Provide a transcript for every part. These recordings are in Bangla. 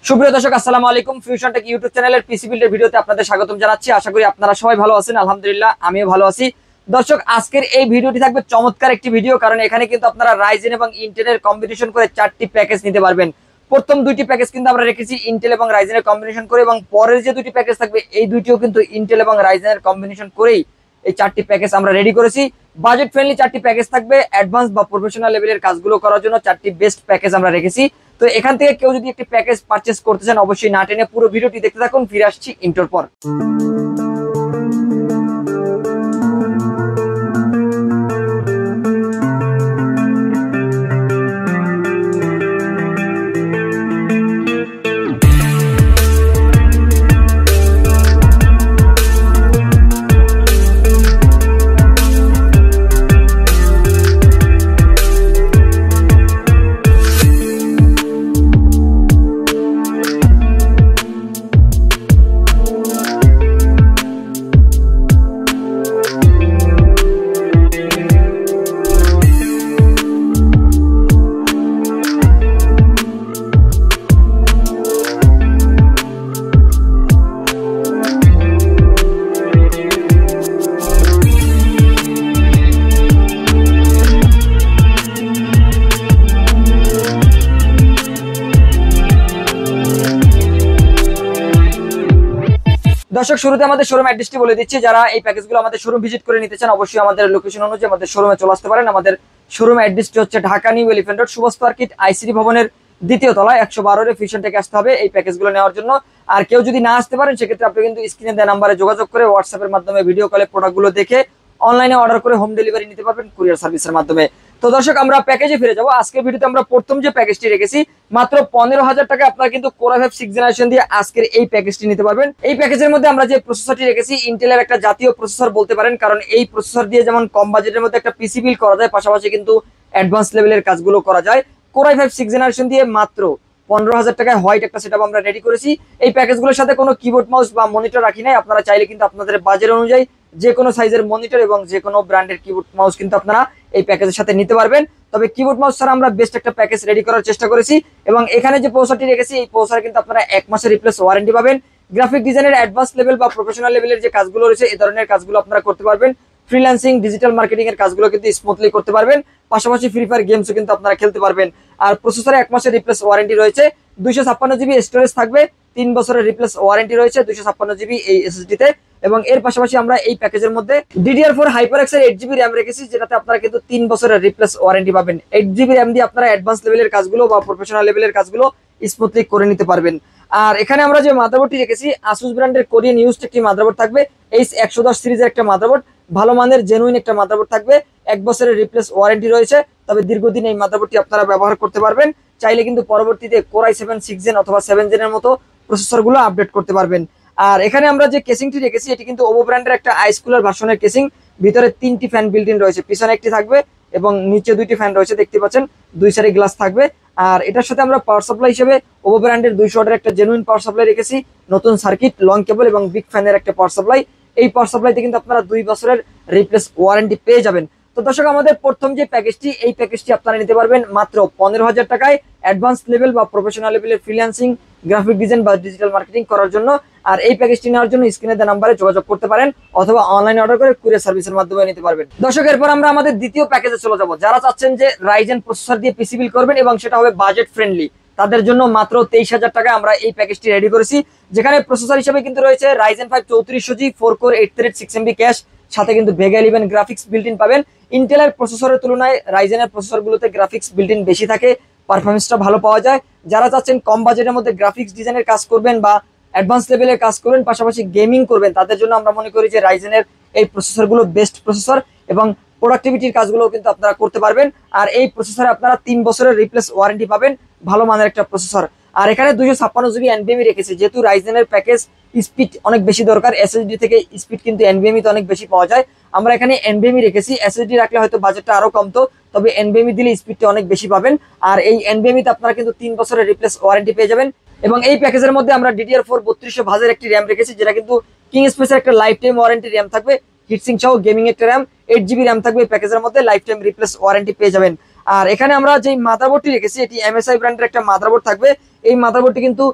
সুপ্রিয় দর্শক, আসসালামু আলাইকুম। ফিউশন টেক ইউটিউব চ্যানেলের পিসি বিল্ডের ভিডিওতে আপনাদের স্বাগতম জানাচ্ছি। আশা করি আপনারা সবাই ভালো আছেন। আলহামদুলিল্লাহ, আমিও ভালো আছি। দর্শক, আজকের এই ভিডিওটি থাকবে চমৎকার একটি ভিডিও, কারণ এখানে কিন্তু আপনারা রাইজেন এবং ইন্টেলের কম্বিনেশন করে 4টি প্যাকেজ নিতে পারবেন। প্রথম 2টি প্যাকেজ কিন্তু আমরা রেখেছি ইন্টেল এবং রাইজেনের কম্বিনেশন করে, এবং পরের যে 2টি প্যাকেজ থাকবে এই দুইটিও কিন্তু ইন্টেল এবং রাইজেনের কম্বিনেশন করেই এই 4টি প্যাকেজ আমরা রেডি করেছি। বাজেট ফ্রেন্ডলি 4টি প্যাকেজ থাকবে। অ্যাডভান্স বা প্রফেশনাল লেভেলের কাজগুলো করার জন্য 4টি বেস্ট প্যাকেজ আমরা রেখেছি। তো এখান থেকে কেউ যদি একটি প্যাকেজ পারচেজ করতে চান, অবশ্যই না টেনে পুরো ভিডিওটি দেখতে থাকুন। ফিরে আসছি ইন্টোর পর। দর্শক, শুরুতে আমাদের শোরুম অ্যাড্রেসটি বলে দিচ্ছি। যারা এই প্যাকেজগুলো আমাদের শোরুম ভিজিট করে নিতে চান, অবশ্যই আমাদের লোকেশন অনুযায়ী আমাদের শোরুমে চলে আসতে পারেন। আমাদের শোরুম অ্যাড্রেসটি হচ্ছে Dhaka New Elephant Road, Subhash market, ICD ভবনের 2য় তলায় 112 ফিউশন টেকে আসতে হবে এই প্যাকেজগুলো নেওয়ার জন্য। আর কেউ যদি না আসতে পারেন, সেক্ষেত্রে আপনি কিন্তু স্ক্রিনে দেওয়া নাম্বারে যোগাযোগ করে হোয়াটসঅ্যাপের মাধ্যমে ভিডিও কলে প্রোডাক্টগুলো দেখে অনলাইনে অর্ডার করে হোম ডেলিভারি নিতে পারবেন কুরিয়ার সার্ভিসের মাধ্যমে। তো দর্শক, আমরা প্যাকেজে ফিরে যাবো। আজকের ভিডিওতে আমরা প্রথম যে প্যাকেজটি রেখেছি মাত্র 15,000 টাকা আপনারা কিন্তু কোর i5 6th জেনারেশন দিয়ে আজকের এই প্যাকেজটি নিতে পারবেন। এই প্যাকেজের মধ্যে আমরা যে প্রসেসরটি রেখেছি ইন্টেলের একটা জাতীয় প্রসেসর বলতে পারেন, কারণ এই প্রসেসর দিয়ে যেমন কম বাজেটের মধ্যে একটা পিসি বিল্ড করা যায়, পাশাপাশি কিন্তু অ্যাডভান্স লেভেলের কাজগুলো করা যায়। কোর i5 6th জেনারেশন দিয়ে মাত্র 15,000 টাকায় হোয়াইট একটা সেটআপ আমরা রেডি করেছি। এই প্যাকেজগুলোর সাথে কোনো কিবোর্ড মাউস বা মনিটর রাখি নাই। আপনারা চাইলে কিন্তু আপনাদের বাজেট অনুযায়ী যে কোনো সাইজের মনিটর এবং যে কোনো ব্র্যান্ডের কিবোর্ড মাউস কিন্তু আপনারা এই প্যাকেজের সাথে নিতে পারবেন। তবে কিবোর্ড মাউস ছাড়া আমরা বেস্ট একটা প্যাকেজ রেডি করার চেষ্টা করেছি। এবং এখানে যে প্রসেসরটি রেখেছি এই প্রসেসরে কিন্তু আপনারা 1 মাসের রিপ্লেস ওয়ারেন্টি পাবেন। গ্রাফিক ডিজাইনের অ্যাডভান্স লেভেল বা প্রফেশনাল লেভেলের যে কাজগুলো রয়েছে এই ধরনের কাজগুলো আপনারা করতে পারবেন। ফ্রিল্যান্সিং, ডিজিটাল মার্কেটিং এর কাজগুলো কিন্তু স্মুথলি করতে পারবেন। পাশাপাশি ফ্রি ফায়ার গেমসও কিন্তু আপনারা খেলতে পারবেন। আর প্রসেসরে 1 মাসের রিপ্লেস ওয়ারেন্টি রয়েছে। 256 জিবি স্টোরেজ থাকবে। 3 বছরের রিপ্লেস ওয়ারেন্টি রয়েছে 256 জিবি এই এসএসডি তে। এবং এর পাশাপাশি আমরা এই প্যাকেজের মধ্যে DDR4 HyperX এর 8 জিবি র্যাম রেখেছি, যেটাতে আপনারা কিন্তু 3 বছরের রিপ্লেস ওয়ারেন্টি পাবেন। 8 জিবি র্যাম দিয়ে আপনারা অ্যাডভান্স লেভেলের কাজগুলো বা প্রফেশনাল লেভেলের কাজগুলো স্মুথলি করে নিতে পারবেন। আর এখানে আমরা যে মাদারবোর্ডটি রেখেছি আসুস ব্র্যান্ডের কোরিয়ান ইউজড একটি মাদারবোর্ড থাকবে। H110 সিরিজের একটা মাদারবোর্ড, ভালো মানের জেনুইন একটা মাদারবোর্ড থাকবে। 1 বছরের রিপ্লেস ওয়ারেন্টি রয়েছে। তবে দীর্ঘদিন এই মাদারবোর্ডটি আপনারা ব্যবহার করতে পারবেন। চাইলে কিন্তু পরবর্তীতে কোর i7 6 জেন অথবা 7 জেনের মতো প্রসেসরগুলো আপডেট করতে পারবেন। আর এখানে আমরা যে কেসিংটি রেখেছি এটি কিন্তু ওভো ব্র্যান্ডের একটা আইস কুলার ভার্সনের কেসিং। ভিতরে 3টি ফ্যান বিল্ট ইন রয়েছে, পিছনে একটি থাকবে এবং নিচে 2টি ফ্যান রয়েছে, দেখতে পাচ্ছেন 2 সাইডে গ্লাস থাকবে। আর এটার সাথে আমরা পাওয়ার সাপ্লাই হিসেবে ওভো ব্র্যান্ডের 200 ওয়াটের একটা জেনুইন পাওয়ার সাপ্লাই রেখেছি, নতুন সার্কিট, লং কেবল এবং বিগ ফ্যানের একটা পাওয়ার সাপ্লাই। এই পাওয়ার সাপ্লাইতে কিন্তু আপনারা 2 বছরের রিপ্লেস ওয়ারেন্টি পেয়ে যাবেন। তো দর্শক, আমাদের প্রথম যে প্যাকেজটি এই প্যাকেজটি আপনারা নিতে পারবেন মাত্র 15,000 টাকায় অ্যাডভান্স লেভেল বা প্রফেশনাল লেভেলের ফ্রিল্যান্সিং, গ্রাফিক ডিজাইন বা ডিজিটাল মার্কেটিং করার জন্য। আর এই প্যাকেজটি নেওয়ার জন্য স্ক্রিনে দেওয়া নাম্বারে যোগাযোগ করতে পারেন অথবা অনলাইনে অর্ডার করে কুরিয়ার সার্ভিসের মাধ্যমে নিতে পারবেন। দর্শক, এরপর আমরা আমাদের দ্বিতীয় প্যাকেজে চলে যাব। যারা চাচ্ছেন যে রাইজেন প্রসেসর দিয়ে পিসি বিল্ড করবেন এবং সেটা হবে বাজেট ফ্রেন্ডলি, তাদের জন্য মাত্র 23,000 টাকায় আমরা এই প্যাকেজটি রেডি করেছি। যেখানে প্রসেসর হিসেবে কিন্তু রয়েছে Ryzen 5 3400G 4 core 8 thread 6 MB cash, সাথে কিন্তু ভেগা 11 গ্রাফিক্স বিল্ট ইন পাবেন। ইন্টেলের প্রসেসরের তুলনায় রাইজেনের প্রসেসরগুলোতে গ্রাফিক্স বিল্ট ইন বেশি থাকে, পারফরমেন্সটা ভালো পাওয়া যায়। যারা চাচ্ছেন কম বাজেটের মধ্যে গ্রাফিক্স ডিজাইনের কাজ করবেন বা অ্যাডভান্স লেভেলের কাজ করবেন, পাশাপাশি গেমিং করবেন, তাদের জন্য আমরা মনে করি যে রাইজেনের এই প্রসেসরগুলো বেস্ট প্রসেসর এবং প্রোডাক্টিভিটির কাজগুলো কিন্তু আপনারা করতে পারবেন। আর এই প্রসেসরে আপনারা 3 বছরের রিপ্লেস ওয়ারেন্টি পাবেন, ভালো মানের একটা প্রসেসর। আর এখানে 256 জিবি এনভিএমই রেখেছি, যেহেতু রাইজেনের প্যাকেজ স্পিড অনেক বেশি দরকার, এসএসডি থেকে স্পিড কিন্তু এনভিএমই তে অনেক বেশি পাওয়া যায়। আমরা এখানে এনভিএমই রেখেছি, এসএসডি রাখলে হয়তো বাজেটটা আরো কমতো, তবে এনভিএমই দিলে স্পিডটা অনেক বেশি পাবেন। আর এই এনভিএমই তে আপনারা কিন্তু 3 বছরের রিপ্লেস ওয়ারেন্টি পেয়ে যাবেন। এবং এই প্যাকেজের মধ্যে আমরা DDR4 3200 ভাজের একটি র্যাম রেখেছি, যেটা কিন্তু কিং স্পেসের একটা লাইফ টাইম ওয়ারেন্টি র্যাম থাকবে। হিটসিং সহ গেমিং একটা র্যাম 8 জিবি র্যাম থাকবে এই প্যাকেজের মধ্যে, লাইফ টাইম রিপ্লেস ওয়ারেন্টি পেয়ে যাবেন। আর এখানে আমরা যে মাদারবোর্ডটি রেখেছি এটি MSI ব্র্যান্ডের একটা মাদারবোর্ড থাকবে। এই মাদারবোর্ডটি কিন্তু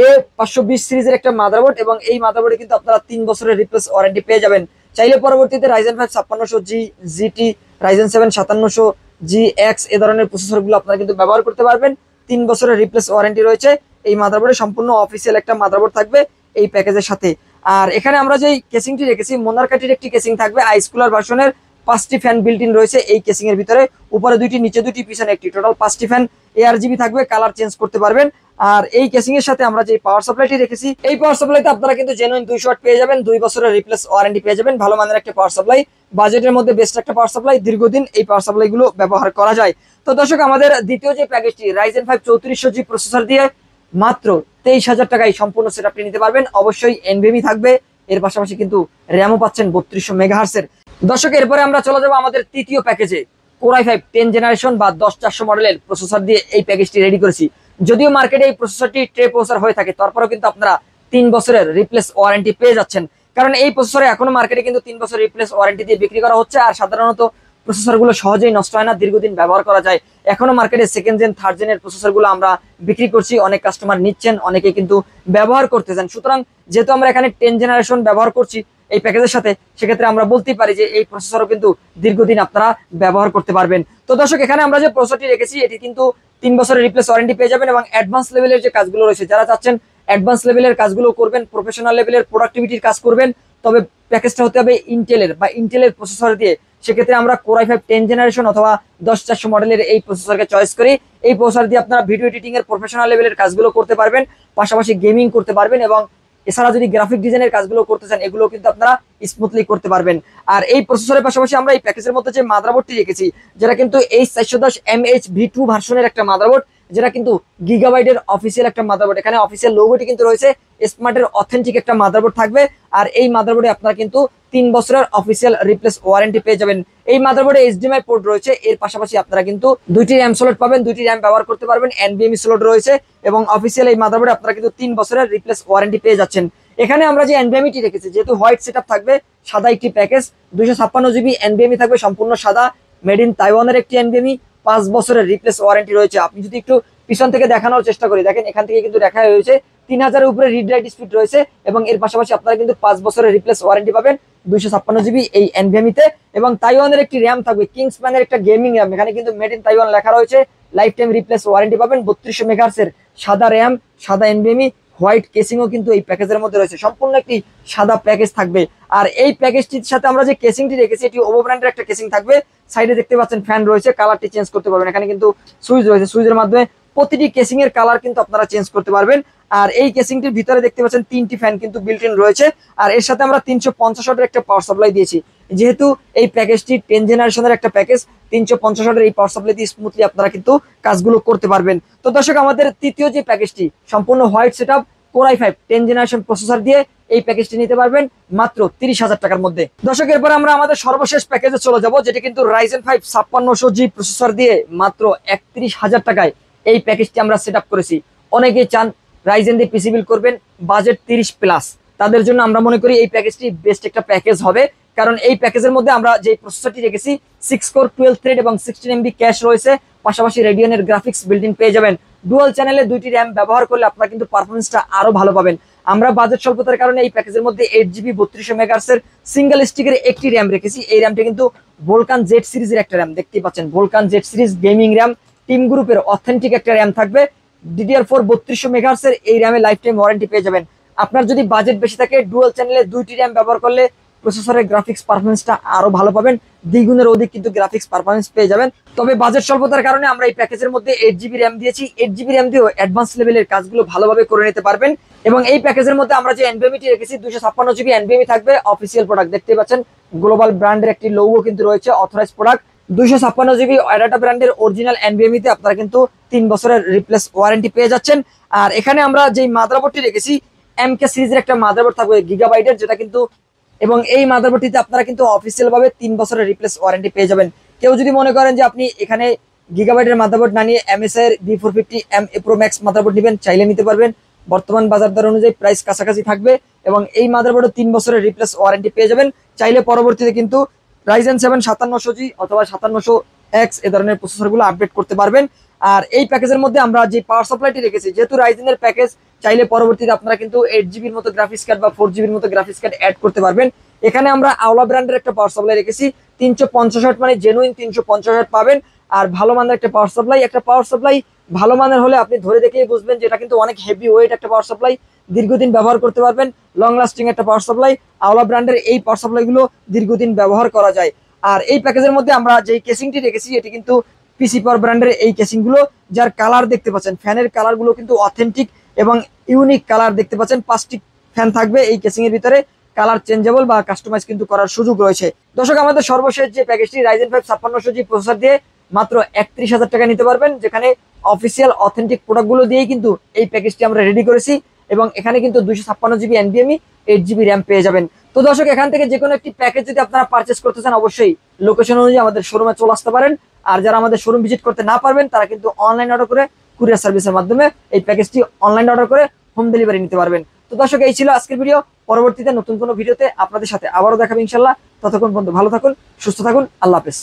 A520 সিরিজের একটা মাদারবোর্ড, এবং এই মাদারবোর্ডে কিন্তু আপনারা 3 বছরের রিপ্লেস ওয়ারেন্টি পেয়ে যাবেন। চাইলে পরবর্তীতে Ryzen 5 5600G, GT, Ryzen 7 5700GX এ ধরনের প্রসেসরগুলো আপনারা কিন্তু ব্যবহার করতে পারবেন। 3 বছরের রিপ্লেস ওয়ারেন্টি রয়েছে এই মাদারবোর্ডে, সম্পূর্ণ অফিসিয়াল একটা মাদারবোর্ড থাকবে এই প্যাকেজের সাথে। আর এখানে আমরা যেই কেসিংটি রেখেছি, মোনার্কাটির একটি কেসিং থাকবে, আইস কুলার ভার্সনের 5টি ফ্যান বিল্ট ইন রয়েছে এই কেসিং এর ভিতরে, উপরে 2টি, নিচে 2টি, পিছনে একটি, টোটাল 5টি ফ্যান ARGB থাকবে, কালার চেঞ্জ করতে পারবেন। আর এই কেসিং এর সাথে আমরা যে পাওয়ার সাপ্লাইটি রেখেছি, এই পাওয়ার সাপ্লাইতে আপনারা কিন্তু জেনুইন 200 ওয়াট পেয়ে যাবেন, 2 বছরের রিপ্লেস ওয়ারেন্টি পেয়ে যাবেন। ভালো মানের একটা পাওয়ার সাপ্লাই, বাজেটের মধ্যে বেস্ট একটা পাওয়ার সাপ্লাই, দীর্ঘদিন এই পাওয়ার সাপ্লাই গুলো ব্যবহার করা যায়। তো দর্শক, আমাদের দ্বিতীয় যে প্যাকেজটি Ryzen 5 3400G প্রসেসর দিয়ে মাত্র 23,000 টাকায় সম্পূর্ণ সেটআপটি নিতে পারবেন। অবশ্যই NVMe থাকবে, এর পাশাপাশি কিন্তু র্যামও পাচ্ছেন 3200 মেগাহার্টজ এর। দর্শক, এরপরে আমরা চলে যাবো আমাদের তৃতীয় প্যাকেজে। Core i5 10 জেনারেশন বা 10400 মডেলের প্রসেসর দিয়ে এই প্যাকেজটি রেডি করেছি। যদিও মার্কেটে এই প্রসেসরটি ট্রে প্রসেসর হয়ে থাকে, তারপরেও কিন্তু আপনারা 3 বছরের রিপ্লেস ওয়ারেন্টি পেয়ে যাচ্ছেন, কারণ এই প্রসেসরে এখনো মার্কেটে কিন্তু 3 বছর রিপ্লেস ওয়ারেন্টি দিয়ে বিক্রি করা হচ্ছে। আর সাধারণত প্রসেসরগুলো সহজেই নষ্ট হয় না, দীর্ঘদিন ব্যবহার করা যায়। এখনো মার্কেটে সেকেন্ড জেন, থার্ড জেনের প্রসেসরগুলো আমরা বিক্রি করছি, অনেক কাস্টমার নিচ্ছেন, অনেকে কিন্তু ব্যবহার করতেছেন। সুতরাং যেহেতু আমরা এখানে 10 জেনারেশন ব্যবহার করছি এই প্যাকেজের সাথে, সেক্ষেত্রে আমরা বলতেই পারি যে এই প্রসেসরও কিন্তু দীর্ঘদিন আপনারা ব্যবহার করতে পারবেন। তো দর্শক, এখানে আমরা যে প্রসেসরটি রেখেছি এটি কিন্তু 3 বছরের রিপ্লেস ওয়ারেন্টি পেয়ে যাবেন, এবং অ্যাডভান্স লেভেলের যে কাজগুলো রয়েছে, যারা চাচ্ছেন অ্যাডভান্স লেভেলের কাজগুলো করবেন, প্রফেশনাল লেভেলের প্রোডাক্টিভিটির কাজ করবেন, তবে প্যাকেজটা হতে হবে ইন্টেলের প্রসেসর দিয়ে। সেক্ষেত্রে আমরা Core i5 10 জেনারেশন অথবা 10400 মডেলের এই প্রসেসরকে চয়েস করি। এই প্রসেসর দিয়ে আপনারা ভিডিও এডিটিং এর প্রফেশনাল লেভেলের কাজগুলো করতে পারবেন, পাশাপাশি গেমিং করতে পারবেন, এবং এছাড়া যদি গ্রাফিক ডিজাইনের কাজগুলো করতে চান, এগুলো কিন্তু আপনারা স্মুথলি করতে পারবেন। আর এই প্রসেসরের পাশাপাশি আমরা এই প্যাকেজের মধ্যে যে মাদারবোর্ডটি রেখেছি, যেটা কিন্তু H410 MHV2 ভার্সনের একটা মাদারবোর্ড, যেটা কিন্তু গিগাবাইটের অফিসিয়াল একটা মাদারবোর্ড। এখানে অফিসিয়াল লোগোটি কিন্তু রয়েছে, স্মার্টের অথেন্টিক একটা মাদারবোর্ড থাকবে। আর এই মাদারবোর্ডে আপনারা কিন্তু 3 বছরের অফিসিয়াল রিপ্লেস ওয়ারেন্টি পেয়ে যাবেন। এই মাদারবোর্ডে HDMI পোর্ট রয়েছে, এর পাশাপাশি আপনারা কিন্তু 2টি র্যাম স্লট পাবেন, 2টি র্যাম ব্যবহার করতে পারবেন, NVMe স্লট রয়েছে, এবং অফিসিয়াল এই মাদারবোর্ডে আপনারা কিন্তু 3 বছরের রিপ্লেস ওয়ারেন্টি পেয়ে যাচ্ছেন। এখানে আমরা যে NVMe রেখেছি, যেহেতু হোয়াইট সেটআপ থাকবে, সাদা একটি প্যাকেজ, 256GB NVMe থাকবে, সম্পূর্ণ সাদা, মেড ইন তাইওয়ানের একটি NVMe, 5 বছরের রিপ্লেস ওয়ারেন্টি রয়েছে। আপনি যদি একটু পিছন থেকে দেখানোর চেষ্টা করি, দেখেন এখান থেকে কিন্তু দেখা হয়েছে 3000-এর উপরে রিড রাইট স্পিড রয়েছে, এবং এর পাশাপাশি আপনারা কিন্তু 5 বছরের রিপ্লেস ওয়ারেন্টি পাবেন 256GB এই NVMe তে। এবং তাইওয়ানের একটি র্যাম থাকবে, কিংসম্যানের একটা গেমিং র্যাম, এখানে কিন্তু মেড ইন তাইওয়ান লেখা রয়েছে, লাইফ টাইম রিপ্লেস ওয়ারেন্টি পাবেন, 3200 মেগাহার্টজ এর সাদা র্যাম, সাদা NVMe, হোয়াইট কেসিংও কিন্তু এই প্যাকেজের মধ্যে রয়েছে, সম্পূর্ণ একটি সাদা প্যাকেজ থাকবে। আর এই প্যাকেজটির সাথে আমরা যে কেসিংটি রেখেছি, এটি ওভো ব্র্যান্ডের একটা কেসিং থাকবে। সাইডে দেখতে পাচ্ছেন ফ্যান রয়েছে, কালারটি চেঞ্জ করতে পারবেন, এখানে কিন্তু সুইচ রয়েছে, সুইচের মাধ্যমে প্রতিটি কেসিং এর কালার কিন্তু আপনারা চেঞ্জ করতে পারবেন। আর এই কেসিংটির ভিতরে দেখতে পাচ্ছেন 3টি ফ্যান কিন্তু বিল্ট ইন রয়েছে। আর এর সাথে আমরা 350 ওয়াটের একটা পাওয়ার সাপ্লাই দিয়েছি, যেহেতু এই প্যাকেজটি 10 জেনারেশনের একটা প্যাকেজ, 350 ওয়াটের এই পাওয়ার সাপ্লাই দিয়ে স্মুথলি আপনারা কিন্তু কাজগুলো করতে পারবেন। তো দর্শক, আমাদের তৃতীয় যে প্যাকেজটি, সম্পূর্ণ white setup, Core i5 10 generation processor দিয়ে এই প্যাকেজটি নিতে পারবেন মাত্র 30,000 টাকার মধ্যে। দর্শক, এরপর আমরা আমাদের সর্বশেষ প্যাকেজে চলে যাব, যেটি কিন্তু Ryzen 5 5600G প্রসেসর দিয়ে মাত্র 31,000 টাকায় এই প্যাকেজটি আমরা সেট আপ করেছি। অনেকেই চান Ryzen দিয়ে পিসি বিল্ড করবেন, বাজেট 30+, তাদের জন্য আমরা মনে করি এই প্যাকেজটি বেস্ট একটা প্যাকেজ হবে, কারণ এই প্যাকেজের মধ্যে আমরা যে প্রসেসরটি রেখেছি 6 কোর 12 থ্রেড এবং 16 MB ক্যাশ রয়েছে, পাশাপাশি রেডিয়নের গ্রাফিক্স বিল্ডিং পেয়ে যাবেন। ডুয়াল চ্যানেলে 2টি র্যাম ব্যবহার করলে আপনারা কিন্তু পারফরমেন্সটা আরো ভালো পাবেন। আমরা বাজেট স্বল্পতার কারণে এই প্যাকেজের মধ্যে 8GB 3200 মেগাহার্টজ এর সিঙ্গেল স্টিকের একটি র্যাম রেখেছি। এই র্যামটা কিন্তু ভোলকান জেড সিরিজের একটা র্যাম, দেখতেই পাচ্ছেন Vulcan Z series gaming RAM, team গ্রুপের অথেন্টিক একটা র্যাম থাকবে। DDR4 3200 মেগাহার্টজ এর এই র্যামে লাইফ টাইম ওয়ারেন্টি পেয়ে যাবেন। আপনার যদি বাজেট বেশি থাকে, ডুয়াল চ্যানেলে 2টি র্যাম ব্যবহার করলে প্রসেসরের গ্রাফিক্স পারফরমেন্সটা আরো ভালো পাবেন, দ্বিগুণের অধিক কিন্তু গ্রাফিক্স পারফরমেন্স পেয়ে যাবেন। তবে বাজেট স্বল্পতার কারণে আমরা এই প্যাকেজের মধ্যে 8GB র্যাম দিয়েছি। 8GB র্যাম দিয়েও অ্যাডভান্স লেভেলের কাজগুলো ভালোভাবে করে নিতে পারবেন। এবং এই প্যাকেজের মধ্যে আমরা যে NVMe রেখেছি, 256GB NVMe থাকবে, অফিসিয়াল প্রোডাক্ট, দেখতে পাচ্ছেন গ্লোবাল ব্র্যান্ডের একটি লোগো কিন্তু রয়েছে, অথরাইজ প্রোডাক্ট। 256GB অ্যাডাটা ব্র্যান্ডের অরিজিনাল NVMe তে আপনারা কিন্তু 3 বছরের রিপ্লেস ওয়ারেন্টি পেয়ে যাচ্ছেন। আর এখানে আমরা যে মাদারবোর্ডটি রেখেছি, MK সিরিজের একটা মাদারবোর্ড থাকবে গিগাবাইটের, যেটা কিন্তু, এবং এই মাদারবোর্ডটিতে আপনারা কিন্তু অফিসিয়াল ভাবে 3 বছরের রিপ্লেস ওয়ারেন্টি পেয়ে যাবেন। কেউ যদি মনে করেন যে আপনি এখানে গিগাবাইটের মাদারবোর্ড না নিয়ে MSI এর B450M Pro Max মাদারবোর্ড নেবেন, চাইলে নিতে পারবেন। বর্তমান বাজার দর অনুযায়ী প্রাইস কাছাকাছি থাকবে, এবং এই মাদারবোর্ডে 3 বছরের রিপ্লেস ওয়ারেন্টি পেয়ে যাবেন। চাইলে পরবর্তীতে কিন্তু Ryzen 7 5700G অথবা 5700X এ ধরনের প্রসেসরগুলো আপডেট করতে পারবেন। আর এই প্যাকেজের মধ্যে আমরা যে পাওয়ার সাপ্লাইটি রেখেছি, যেহেতু রাইজেনের প্যাকেজ, চাইলে পরবর্তীতে আপনারা কিন্তু 8 জিবির মতো গ্রাফিক্স কার্ড বা 4 জিবির মতো গ্রাফিক্স কার্ড অ্যাড করতে পারবেন। এখানে আমরা আওলা ব্র্যান্ডের একটা পাওয়ার সাপ্লাই রেখেছি, 350 ওয়াট, মানে জেনুইন 350 ওয়াট পাবেন। আর ভালো মানের একটা পাওয়ার সাপ্লাই, একটা পাওয়ার সাপ্লাই ভালো মানের হলে আপনি ধরে দেখেই বুঝবেন যে এটা কিন্তু অনেক হেভি ওয়েট একটা পাওয়ার সাপ্লাই, দীর্ঘদিন ব্যবহার করতে পারবেন, লং লাস্টিং একটা পাওয়ার সাপ্লাই। আওলা ব্র্যান্ডের এই পাওয়ার সাপ্লাইগুলো দীর্ঘদিন ব্যবহার করা যায়। আর এই প্যাকেজের মধ্যে আমরা যেই কেসিংটি রেখেছি, এটি কিন্তু পিসি পাওয়ার ব্র্যান্ডের এই কেসিংগুলো, যার কালার দেখতে পাচ্ছেন, ফ্যানের কালারগুলো কিন্তু অথেন্টিক এবং ইউনিক কালার দেখতে পাচ্ছেন। 5টি ফ্যান থাকবে এই কেসিং এর ভিতরে, কালার চেঞ্জেবল বা কাস্টমাইজ কিন্তু করার সুযোগ রয়েছে। দর্শক, আমাদের সর্বশেষ যে প্যাকেজটি রাইজেন 5 5600G প্রসেসর দিয়ে মাত্র 31,000 টাকা নিতে পারবেন, যেখানে অফিসিয়াল অথেন্টিক প্রোডাক্টগুলো দিয়েই কিন্তু এই প্যাকেজটি আমরা রেডি করেছি। এবং এখানে কিন্তু 256GB NVMe 8GB RAM পেয়ে যাবেন। তো দর্শক, এখান থেকে যে কোনো একটি প্যাকেজ যদি আপনারা পারচেস করতে চান, অবশ্যই লোকেশন অনুযায়ী আমাদের শোরুমে চলে আসতে পারেন। আর যারা আমাদের শোরুম ভিজিট করতে না পারবেন, তারা কিন্তু অনলাইন অর্ডার করে কুরিয়ার সার্ভিসের মাধ্যমে এই প্যাকেজটি অনলাইন অর্ডার করে হোম ডেলিভারি নিতে পারবেন। তো দর্শক, এই ছিল আজকের ভিডিও। পরবর্তীতে নতুন কোনো ভিডিওতে আপনাদের সাথে আবারও দেখাবো ইনশাল্লাহ। ততক্ষণ পর্যন্ত ভালো থাকুন, সুস্থ থাকুন, আল্লাহ হাফেজ।